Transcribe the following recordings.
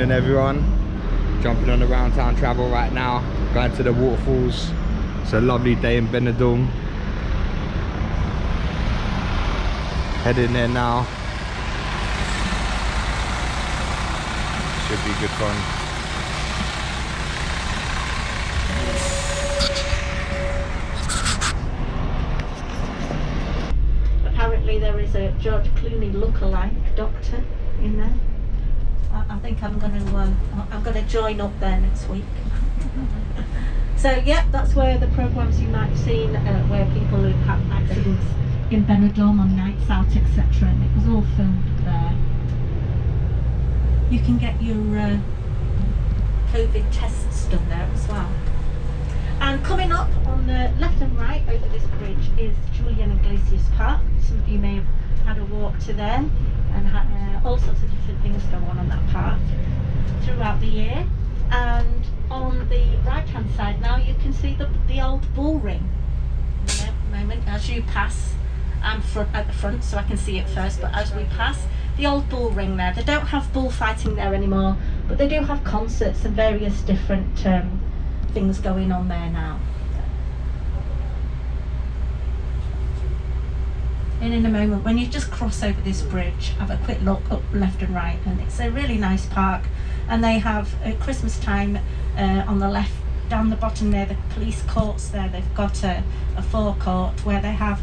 Morning everyone, jumping on the round town travel right now, going to the waterfalls. It's a lovely day in Benidorm. Heading there now. Should be good fun. Apparently there is a George Clooney look-alike doctor in there. I think I'm gonna join up there next week. So yeah, that's where the programs you might have seen, where people who've had accidents in Benidorm on nights out, etc. And it was all filmed there. You can get your COVID tests done there as well. And coming up on the left and right over this bridge is Julian Iglesias Park. Some of you may have had a walk to there, and had all sorts of different things go on that park throughout the year. And on the right hand side now you can see the old bull ring. In a moment, as you pass, I'm at the front so I can see it first, but as we pass, the old bull ring there, they don't have bullfighting there anymore, but they do have concerts and various different things going on there now. And in a moment, when you just cross over this bridge, have a quick look up left and right, and it's a really nice park. And they have at Christmas time on the left, down the bottom there, the police courts there, they've got a forecourt where they have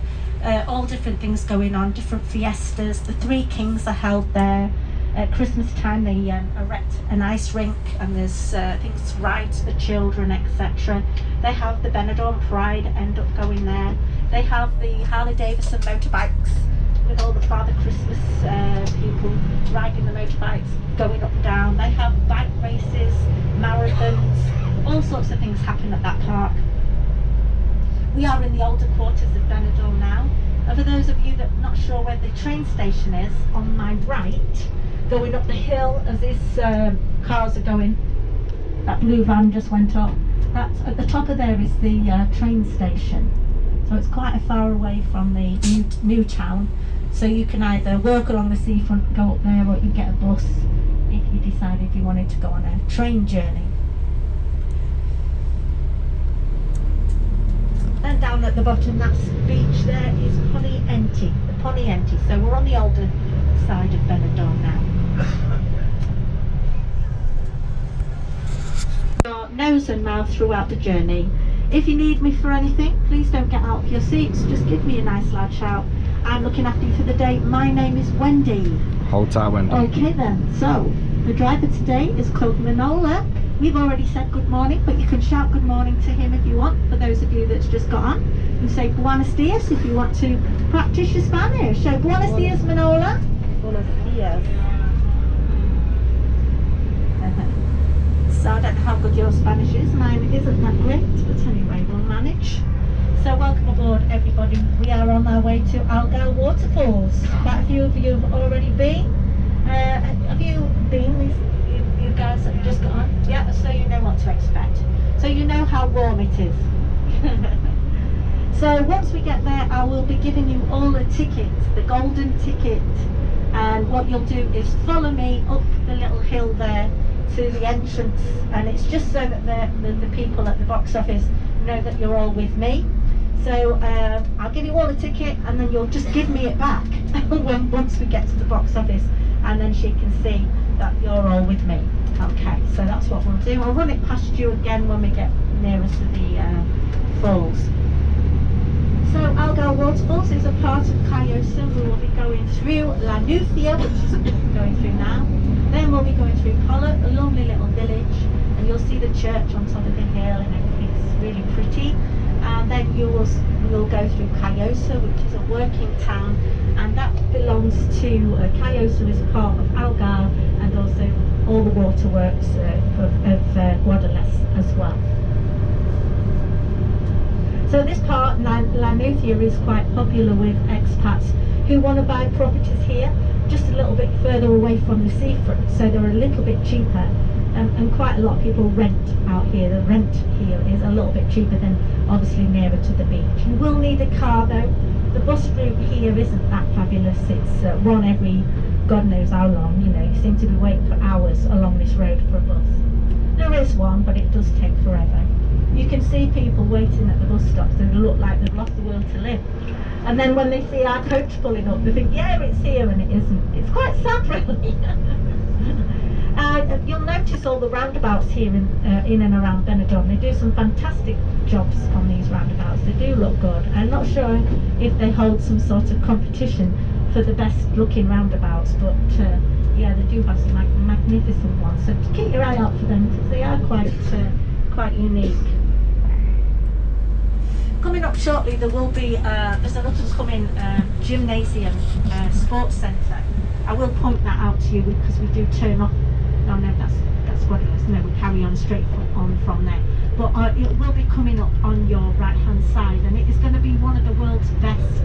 all different things going on, different fiestas. The Three Kings are held there. At Christmas time they erect an ice rink, and there's things, rides for children, etc. They have the Benidorm Pride end up going there. They have the Harley Davidson motorbikes with all the Father Christmas people riding the motorbikes going up and down. They have bike races, marathons, all sorts of things happen at that park. We are in the older quarters of Benidorm now. And for those of you that are not sure where the train station is, on my right, going up the hill as these cars are going, that blue van just went up. That's at the top of there is the train station. So it's quite a far away from the new town. So you can either walk along the seafront, go up there, or you can get a bus if you decided you wanted to go on a train journey. And down at the bottom, that beach there is Poniente, the Poniente. So we're on the older side of Benidorm now. Your nose and mouth throughout the journey. If you need me for anything, please don't get out of your seats. Just give me a nice loud shout. I'm looking after you for the day. My name is Wendy. Hold tight, Wendy. Okay then. So the driver today is called Manola. We've already said good morning, but you can shout good morning to him if you want. For those of you that's just got on, you say buenos dias if you want to practice your Spanish. So buenos dias, Manola. Buenos dias. So I don't know how good your Spanish is. Mine isn't that great, but anyway, we'll manage. So welcome aboard, everybody. We are on our way to Algar waterfalls. Quite a few of you have already been. Have you been? You guys have just got on? Yeah, so you know what to expect. So you know how warm it is. So once we get there, I will be giving you all a ticket, the golden ticket. And what you'll do is follow me up the little hill there to the entrance, and it's just so that the people at the box office know that you're all with me. So I'll give you all a ticket, and then you'll just give me it back once we get to the box office, and then she can see that you're all with me. Okay, so that's what we'll do. I'll run it past you again when we get nearer to the falls. So Algar Waterfalls is a part of Callosa. We will be going through La Nucia, which is what we're going through now. Then we'll be going through Colla, a lovely little village, and you'll see the church on top of the hill, and everything's really pretty. And then we'll go through Callosa, which is a working town, and that belongs to Callosa is part of Algar, and also all the waterworks of Guadalest as well. So this part, La Nucia, is quite popular with expats who want to buy properties here, just a little bit further away from the seafront, so they're a little bit cheaper, and quite a lot of people rent out here. The rent here is a little bit cheaper than obviously nearer to the beach. You will need a car though. The bus route here isn't that fabulous. It's one every God knows how long, you know. You seem to be waiting for hours along this road for a bus. There is one, but it does take forever. You can see people waiting at the bus stops and they look like they've lost the will to live. And then when they see our coach pulling up, they think, yeah, it's here, and it isn't. It's quite sad, really. You'll notice all the roundabouts here in and around Benidorm. They do some fantastic jobs on these roundabouts. They do look good. I'm not sure if they hold some sort of competition for the best looking roundabouts, but yeah, they do have some magnificent ones. So keep your eye out for them because they are quite unique. Coming up shortly, there will be there's an up-and-coming gymnasium sports centre. I will point that out to you because we do turn off. Oh no, that's what it is. No, we carry on straight on from there. But it will be coming up on your right-hand side, and it is going to be one of the world's best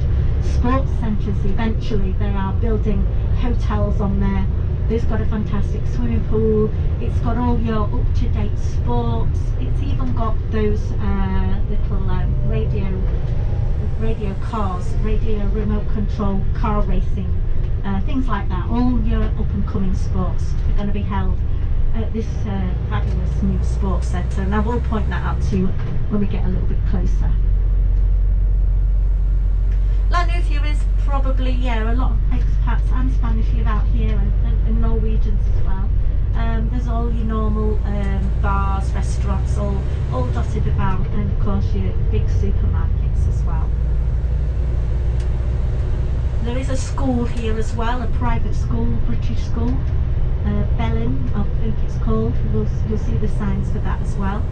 sports centres. Eventually, they are building hotels on there. It's got a fantastic swimming pool. It's got all your up-to-date sports. It's even got those little radio cars, radio remote control car racing, things like that. All your up-and-coming sports are going to be held at this fabulous new sports centre, and I will point that out to you when we get a little bit closer. Lanúthia is probably, yeah, a lot of expats and Spanish live out here, and Norwegians as well. There's all your normal bars, restaurants, all dotted about, and of course your big supermarkets as well. There is a school here as well, a private school, British school, Bellin, I think it's called. You'll see the signs for that as well.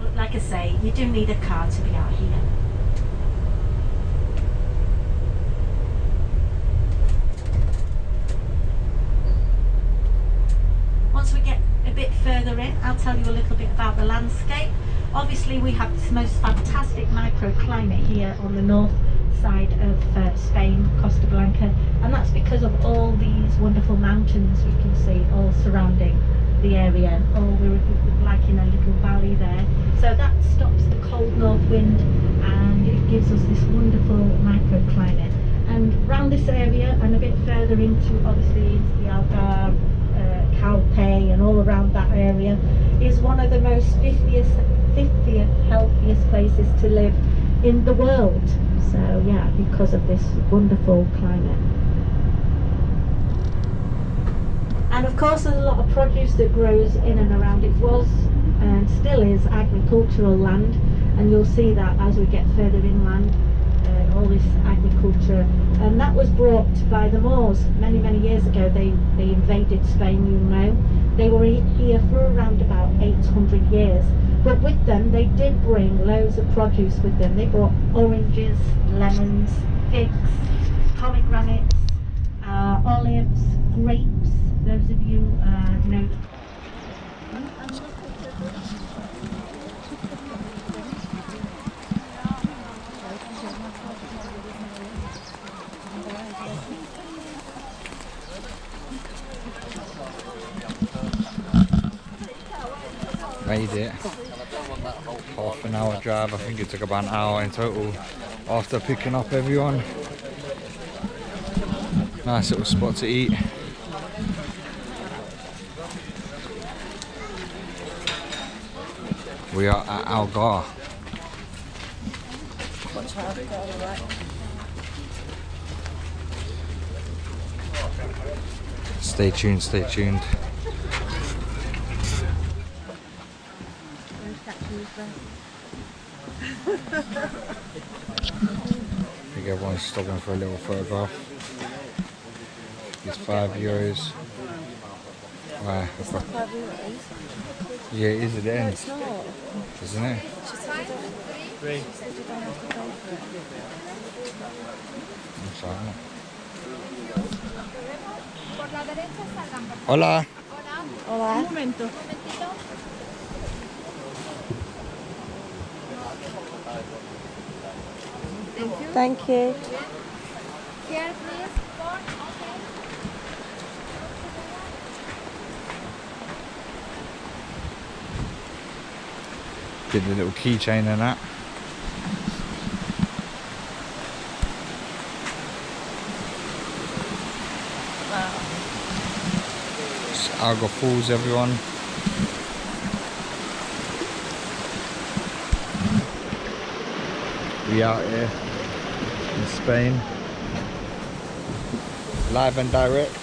But like I say, you do need a car to be out here. Once we get a bit further in, I'll tell you a little bit about the landscape. Obviously we have this most fantastic microclimate here on the north side of Spain, Costa Blanca, and that's because of all these wonderful mountains you can see all surrounding the area. We're like in a little valley there, so that stops the cold north wind and it gives us this wonderful microclimate. And around this area and a bit further into, obviously, into the Algar, Calpe and all around that area, is one of the most 50th healthiest places to live in the world. So yeah, because of this wonderful climate. And of course there's a lot of produce that grows in and around. It was and still is agricultural land, and you'll see that as we get further inland, all this agriculture. And that was brought by the Moors many years ago. They invaded Spain, you know. They were here for around about 800 years. But with them, they did bring loads of produce with them. They brought oranges, lemons, figs, pomegranates, olives, grapes. Those of you know. Made it. Half an hour drive. I think it took about an hour in total after picking up everyone. Nice little spot to eat. We are at Algar. Stay tuned, stay tuned. I think everyone's stopping for a little photograph. It's €5. Why? It's not €5. Yeah, it is at the end. It's not. Isn't it? She said you don't have to pay for it. I'm sorry. Hola. Hola. Un momento. Thank you. Here, please. Get the little keychain and that. It's Algar Falls, everyone. We out here in Spain, live and direct.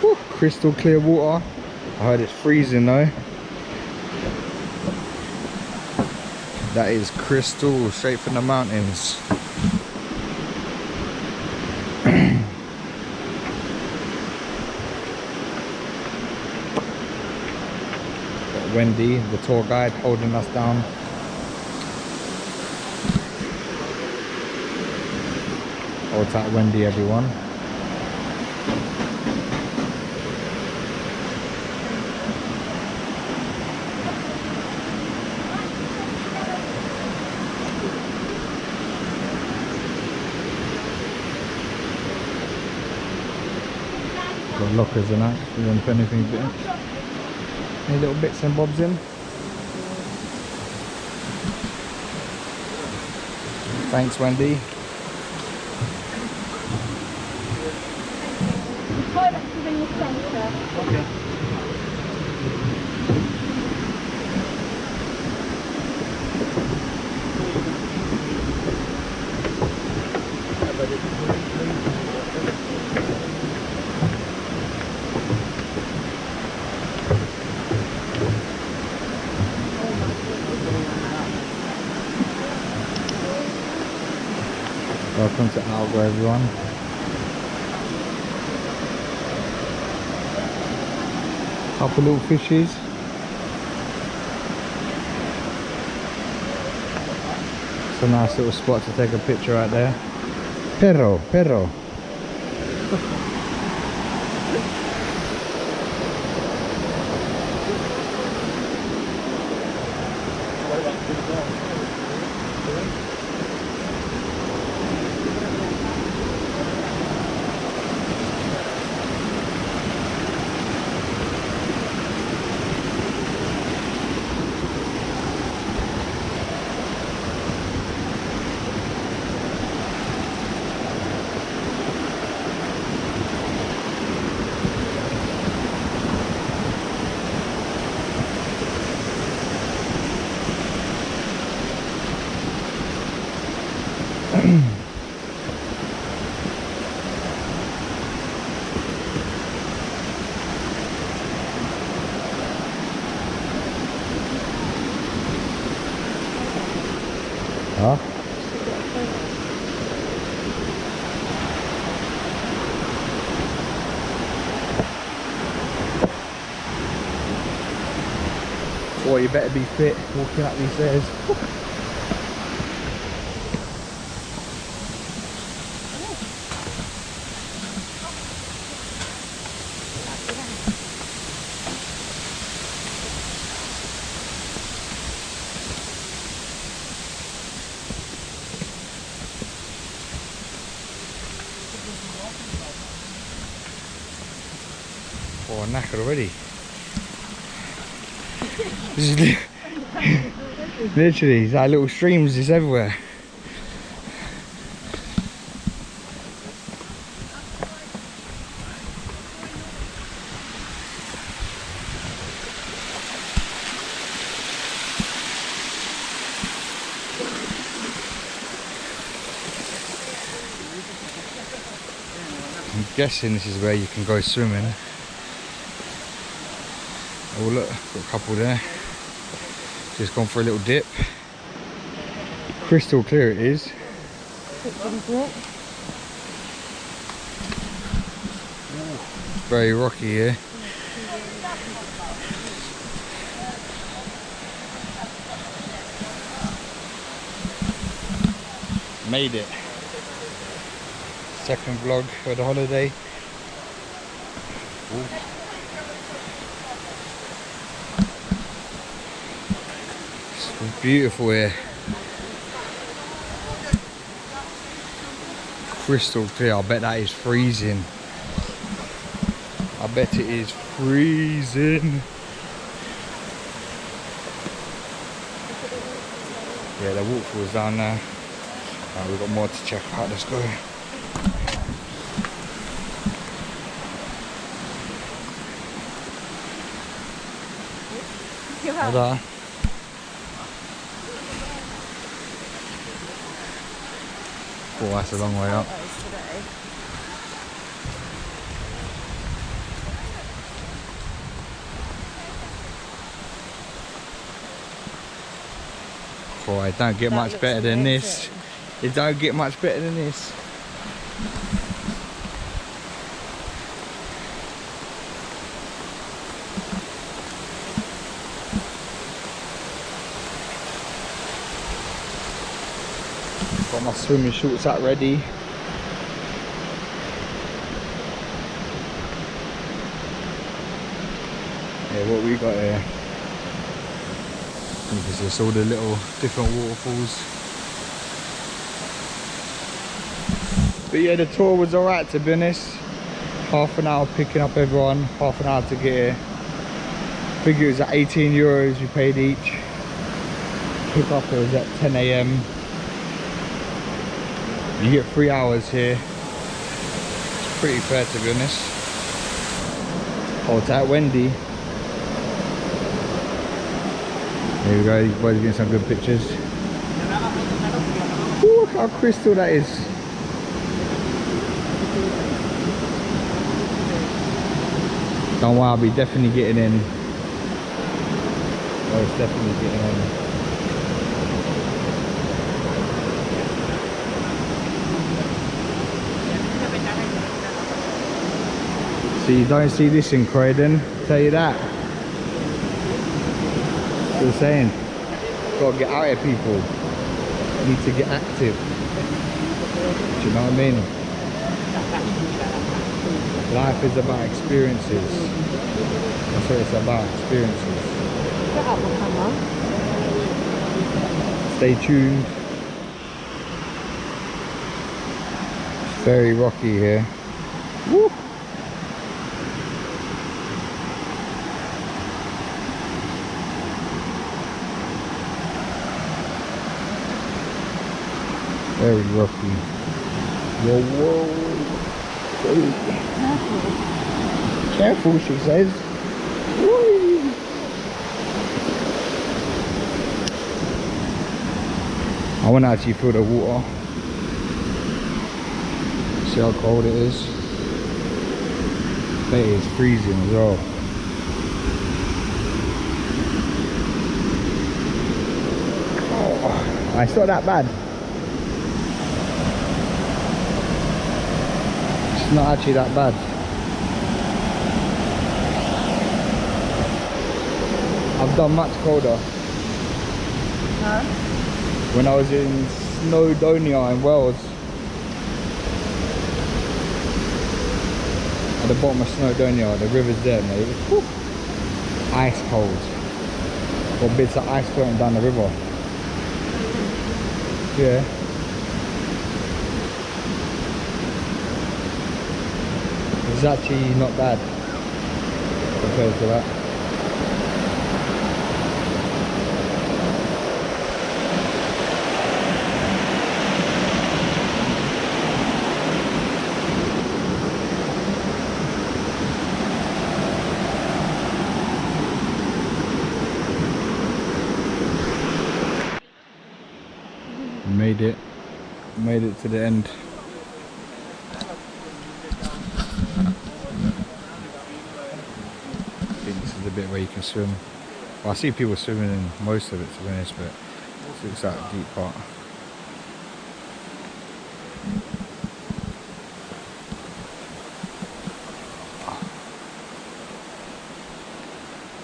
Woo, crystal clear water. I heard it's freezing though. That is crystal, straight from the mountains. Got Wendy, the tour guide, holding us down. Hold tight, Wendy, everyone. Got lockers and that, if you want to put anything in. Any little bits and bobs in. Thanks, Wendy. Toilets is in the centre. Okay. Welcome to Algar, everyone. Couple little fishes. It's a nice little spot to take a picture right there. Perro. Huh? Boy, you better be fit walking up these stairs. Oh, knackered already. This is literally, it's like little streams just everywhere. I'm guessing this is where you can go swimming. Oh look, got a couple there. Just gone for a little dip. Crystal clear it is. Very rocky here. Made it. Second vlog for the holiday. Ooh. It's beautiful here. Crystal clear. I bet that is freezing. I bet it is freezing. Yeah, the waterfall's down there. We've got more to check out. Let's go. Tada. Oh, that's a long way up. Oh, it don't get much better than this. It don't get much better than this. Got my swimming shorts out ready. Yeah, what we got here? You can see all the little different waterfalls. But yeah, the tour was alright, to be honest. Half an hour picking up everyone, half an hour to get here. I think it was at 18 euros we paid each. Pick up, it was at 10 AM. You get 3 hours here. It's pretty fair, to be honest. Oh, it's at Wendy. There we go, these boys are getting some good pictures. Ooh, look how crystal that is. Don't worry, I'll be definitely getting in. Oh, it's definitely getting in. So you don't see this in Croydon, I'll tell you that. What I'm saying, gotta get out here, people. You need to get active. Do you know what I mean? Life is about experiences. That's what it's about, experiences. Stay tuned. It's very rocky here. Woo! Very rocky. Whoa, whoa. Careful, she says. Whee! I want to actually feel the water. See how cold it is. I bet it's freezing as well. Oh, it's not that bad. It's not actually that bad. I've done much colder. Huh? When I was in Snowdonia in Wales. At the bottom of Snowdonia, the river's there, mate. Whew. Ice cold. Got bits of ice floating down the river. Yeah. It's actually not bad compared to that. Made it to the end. I think this is the bit where you can swim. Well, I see people swimming in most of it, to be honest, but this looks like a deep part.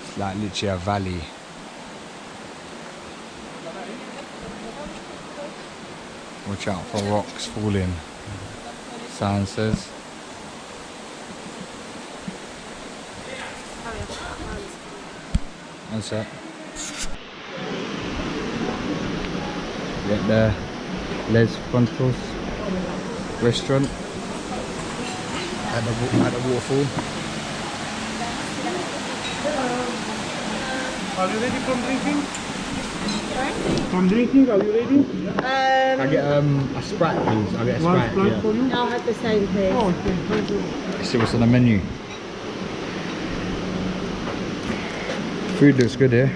It's like literally a valley. Watch out for rocks falling, sign says. What's that? Get the Les Frontos restaurant at the waterfall. Are you ready from drinking? From drinking, are you ready? I get a Sprite, please. I get a Sprite, yeah. For you? I'll have the same, please. Oh, okay, thank you. Let's see what's on the menu. Food looks good here.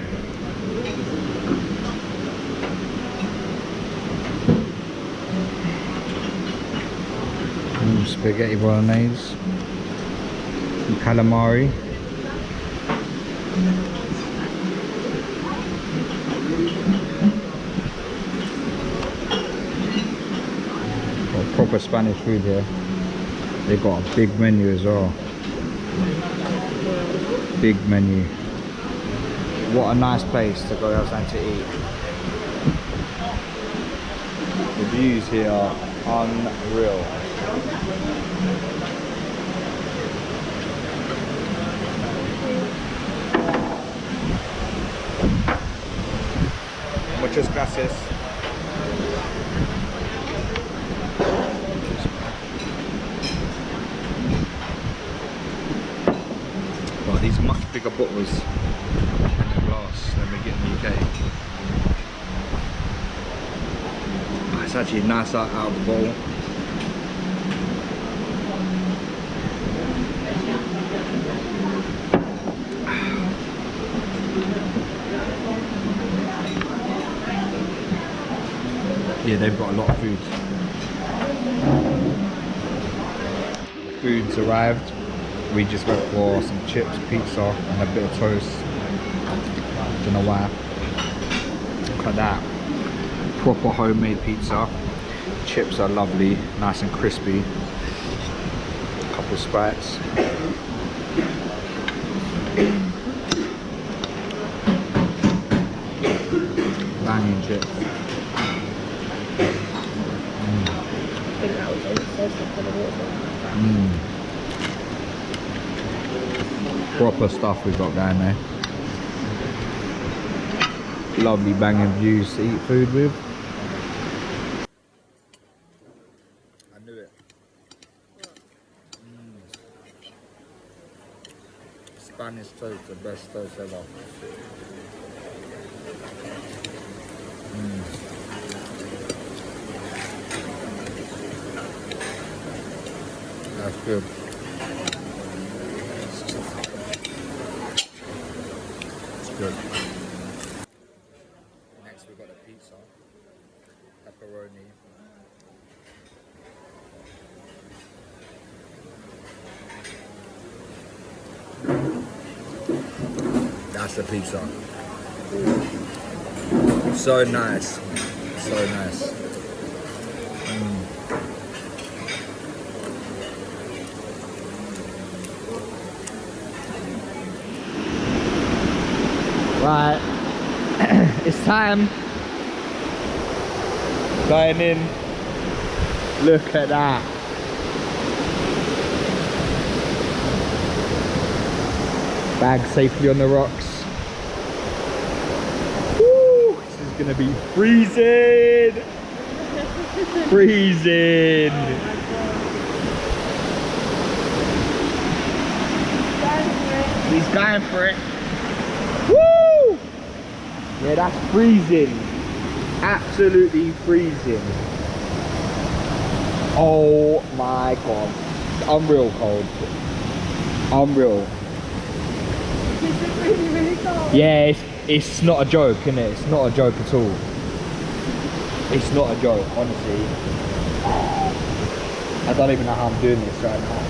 Spaghetti bolognese, some calamari. Got proper Spanish food here. They've got a big menu as well. Big menu. What a nice place to go outside to eat. The views here are unreal. Muchas gracias. Well, these much bigger bottles in the glass than we get in the UK. It's actually nice out of the bowl. Yeah, they've got a lot of food. The food's arrived. We just went for some chips, pizza, and a bit of toast. Don't know why. Look at that. Proper homemade pizza. Chips are lovely, nice and crispy. A couple of Sprites. Banging chips. Proper stuff we've got going there. Lovely banging views to eat food with. I knew it. Spanish toast, the best toast ever. That's good. It's good. Next we've got a pizza, pepperoni. That's the pizza. So nice. So nice. Right, it's time. Going in. Look at that. Bag safely on the rocks. Woo, this is gonna be freezing. Freezing. He's going for it. Woo! Yeah, that's freezing. Absolutely freezing. Oh my god. Unreal cold. Unreal. Is it really, really cold? Yeah, it's not a joke, isn't it? It's not a joke at all. It's not a joke, honestly. I don't even know how I'm doing this right now.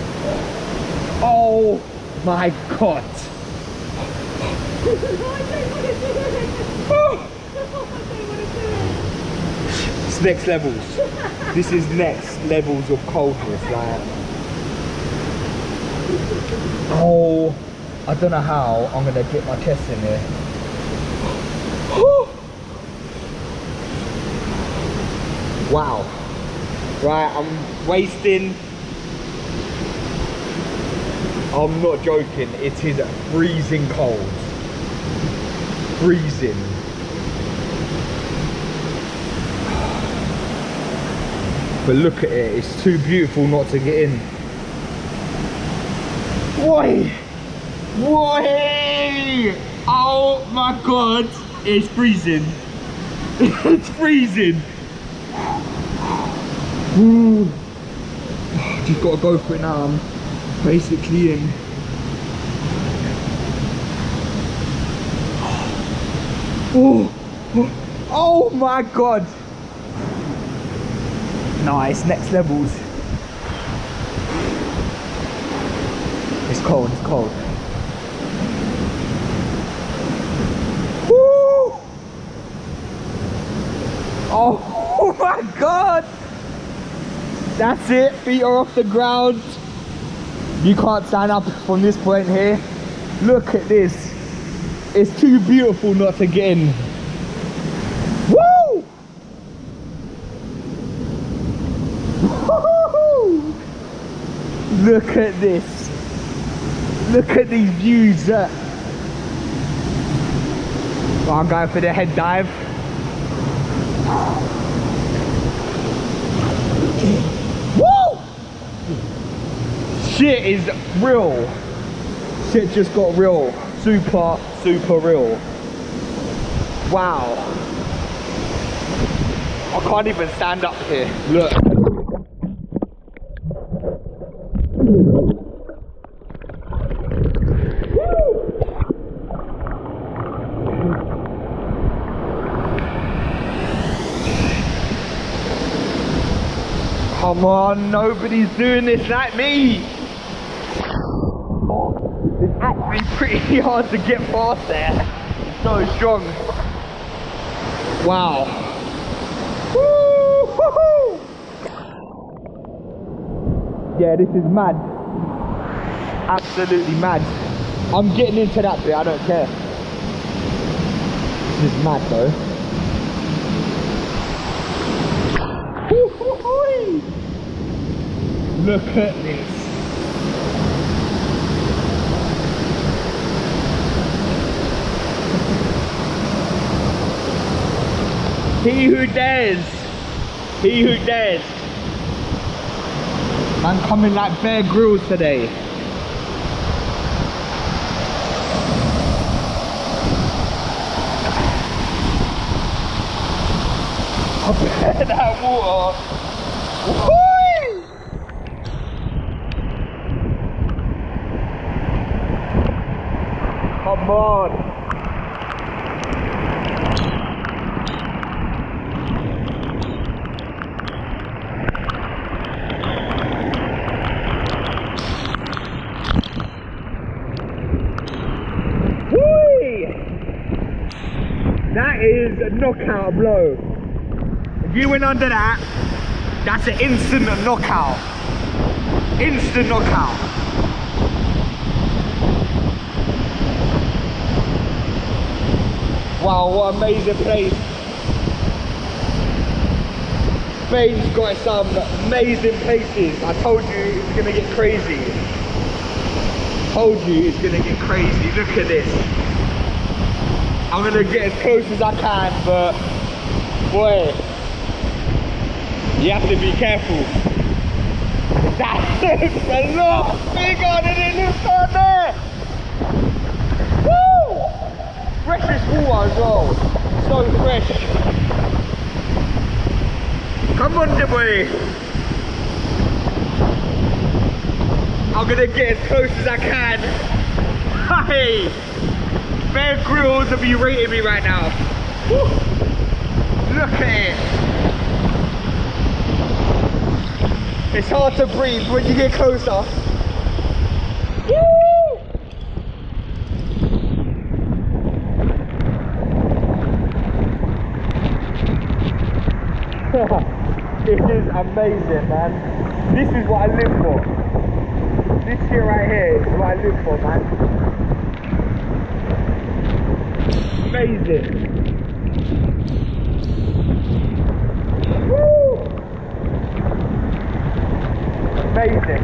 Oh my god. It's next levels. This is next levels of coldness. Like, oh, I don't know how I'm gonna get my chest in here. Wow. Right, I'm wasting. I'm not joking, it is freezing cold. Freezing. But look at it, it's too beautiful not to get in. Why? Why? Oh my god, it's freezing. It's freezing. Ooh. Just gotta go for it now. I'm basically in. Oh my god. No, it's next levels. It's cold, it's cold. Woo! Oh my God! That's it, feet are off the ground. You can't stand up from this point here. Look at this. It's too beautiful not to get in. Woo! Woo! Look at this. Look at these views. I'm going for the head dive. Woo! Shit is real. Shit just got real. Super, super real. Wow. I can't even stand up here. Look. Come on, nobody's doing this like me. It's actually pretty hard to get past there. It's so strong. Wow. Woo-hoo-hoo! Yeah, this is mad. Absolutely mad. I'm getting into that bit, I don't care. This is mad though. Woo-hoo-hoo! Look at this. He who dares, he who dares. Man coming like Bear Grylls today. I bet that water. Whoo! Come on. That is a knockout blow. If you went under that, that's an instant knockout. Instant knockout. Wow, what an amazing place. Spain's got some amazing places. I told you it's gonna get crazy. Told you it's gonna get crazy. Look at this. I'm gonna get as close as I can, but boy, you have to be careful. That looks a lot bigger than it looks on there. Woo! Freshest water as well. So fresh. Come on, the boy. I'm gonna get as close as I can. Hey! Bear Grylls will be rating me right now. Woo. Look at it. It's hard to breathe when you get closer. Woo. This is amazing, man. This is what I live for. This shit right here is what I live for, man. Amazing. Woo! Amazing.